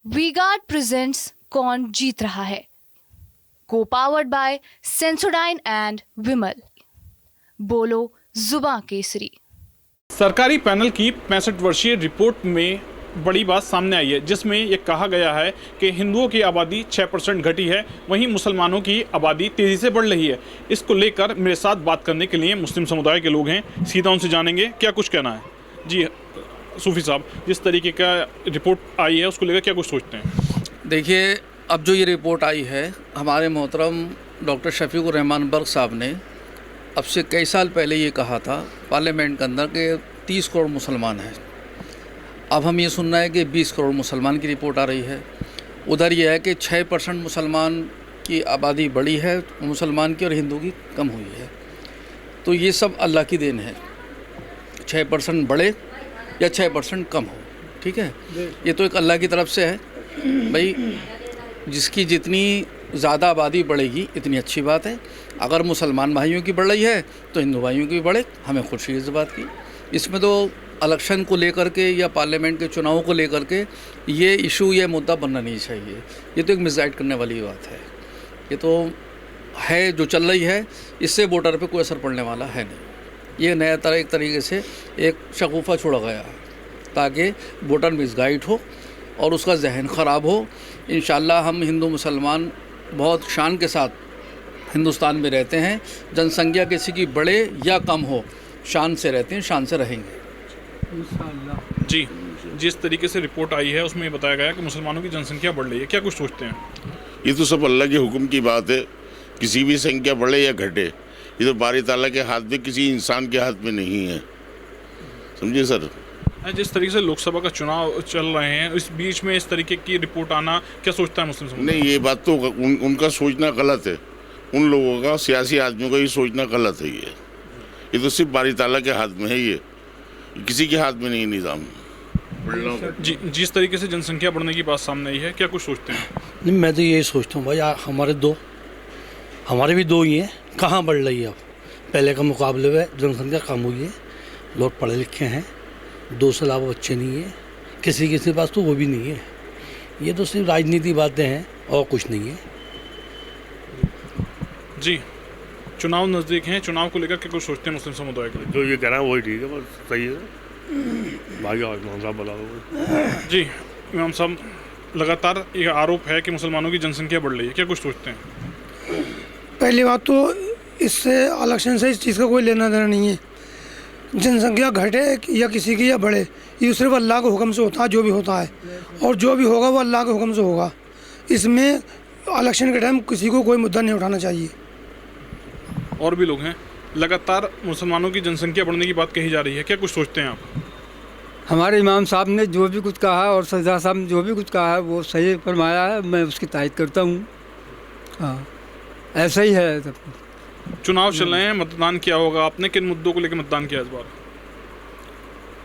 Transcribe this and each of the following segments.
V-Guard presents कौन जीत रहा है, को पावर्ड बाय सेंसोडाइन एंड विमल। बोलो जुबां केसरी। सरकारी पैनल की 65 वर्षीय रिपोर्ट में बड़ी बात सामने आई है, जिसमें ये कहा गया है कि हिंदुओं की आबादी 6% घटी है, वहीं मुसलमानों की आबादी तेज़ी से बढ़ रही है। इसको लेकर मेरे साथ बात करने के लिए मुस्लिम समुदाय के लोग हैं, सीधा उनसे जानेंगे क्या कुछ कहना है। जी सूफ़ी साहब, जिस तरीके का रिपोर्ट आई है उसको लेकर क्या कुछ सोचते हैं? देखिए, अब जो ये रिपोर्ट आई है, हमारे मोहतरम डॉक्टर शफीकुर रहमान बर्क साहब ने अब से कई साल पहले ये कहा था पार्लियामेंट के अंदर कि 30 करोड़ मुसलमान हैं। अब हम ये सुन रहे हैं कि 20 करोड़ मुसलमान की रिपोर्ट आ रही है। उधर ये है कि 6% मुसलमान की आबादी बढ़ी है, मुसलमान की, और हिंदू की कम हुई है। तो ये सब अल्लाह की देन है, 6% बढ़े या 6% कम हो, ठीक है, ये तो एक अल्लाह की तरफ से है। भाई, जिसकी जितनी ज़्यादा आबादी बढ़ेगी इतनी अच्छी बात है। अगर मुसलमान भाइयों की बढ़ रही है तो हिंदू भाइयों की भी बढ़े, हमें खुशी है इस बात की। इसमें तो इलेक्शन को लेकर के या पार्लियामेंट के चुनावों को लेकर के ये इशू, ये मुद्दा बनना नहीं चाहिए। ये तो एक मिसगाइड करने वाली बात है। ये तो है जो चल रही है, इससे वोटर पे कोई असर पड़ने वाला है नहीं। ये नया तरह एक तरीके से एक शगुफ़ा छोड़ा गया है ताकि वोटर मिसगाइड हो और उसका जहन ख़राब हो। इंशाल्लाह हम हिंदू मुसलमान बहुत शान के साथ हिंदुस्तान में रहते हैं। जनसंख्या किसी की बढ़े या कम हो, शान से रहते हैं, शान से रहेंगे इंशाल्लाह। जी, जिस तरीके से रिपोर्ट आई है उसमें बताया गया कि मुसलमानों की जनसंख्या बढ़ रही है, क्या कुछ सोचते हैं? ये तो सब अल्लाह के हुक्म की बात है। किसी भी संख्या बढ़े या घटे, ये तो बारी ताला के हाथ में, किसी इंसान के हाथ में नहीं है, समझिए सर। जिस तरीके से लोकसभा का चुनाव चल रहे हैं, इस बीच में इस तरीके की रिपोर्ट आना, क्या सोचता है मुस्लिम समुदाय? नहीं, ये बात तो उनका सोचना गलत है। उन लोगों का, सियासी आदमियों का ये सोचना गलत है। ये तो सिर्फ बारी ताला के हाथ में है, ये किसी के हाथ में नहीं निज़ाम। जी, जिस तरीके से जनसंख्या बढ़ने की बात सामने आई है, क्या कुछ सोचते हैं? नहीं, मैं तो यही सोचता हूँ भाई, हमारे भी दो ही हैं। कहाँ बढ़ रही है? अब पहले के मुकाबले में जनसंख्या कम हुई है, लोग पढ़े लिखे हैं, 2 से अलावा बच्चे नहीं है, किसी के पास तो वो भी नहीं है। ये तो सिर्फ राजनीति बातें हैं और कुछ नहीं है। जी, चुनाव नज़दीक हैं, चुनाव को लेकर क्या कुछ सोचते हैं मुस्लिम समुदाय के? जो ये कह रहा है वही ठीक है, बस सही है। भाग्य इमाम साहब बता दो। जी इमाम साहब, लगातार ये आरोप है कि मुसलमानों की जनसंख्या बढ़ रही है, क्या कुछ सोचते हैं? पहली बात तो इससे, इलेक्शन से इस चीज़ का कोई लेना देना नहीं है। जनसंख्या घटे या किसी की या बढ़े, ये सिर्फ अल्लाह के हुक्म से होता है। जो भी होता है और जो भी होगा वो अल्लाह के हुक्म से होगा। इसमें इलेक्शन के टाइम किसी को कोई मुद्दा नहीं उठाना चाहिए। और भी लोग हैं, लगातार मुसलमानों की जनसंख्या बढ़ने की बात कही जा रही है, क्या कुछ सोचते हैं आप? हमारे इमाम साहब ने जो भी कुछ कहा और सज्जा साहब ने जो भी कुछ कहा है वो सही फरमाया है, मैं उसकी तायद करता हूँ। हाँ, ऐसा ही है। सब चुनाव चल रहे हैं, मतदान किया होगा आपने, किन मुद्दों को लेकर मतदान किया इस बार?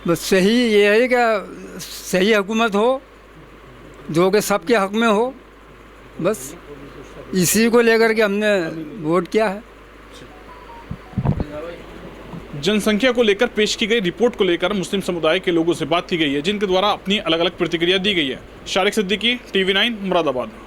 बस सही ये है कि सही हुकूमत हो जो कि सबके हक में हो, बस इसी को लेकर के हमने वोट किया है। जनसंख्या को लेकर पेश की गई रिपोर्ट को लेकर मुस्लिम समुदाय के लोगों से बात की गई है, जिनके द्वारा अपनी अलग अलग प्रतिक्रिया दी गई है। शारिक सिद्दीकी, TV9, मुरादाबाद।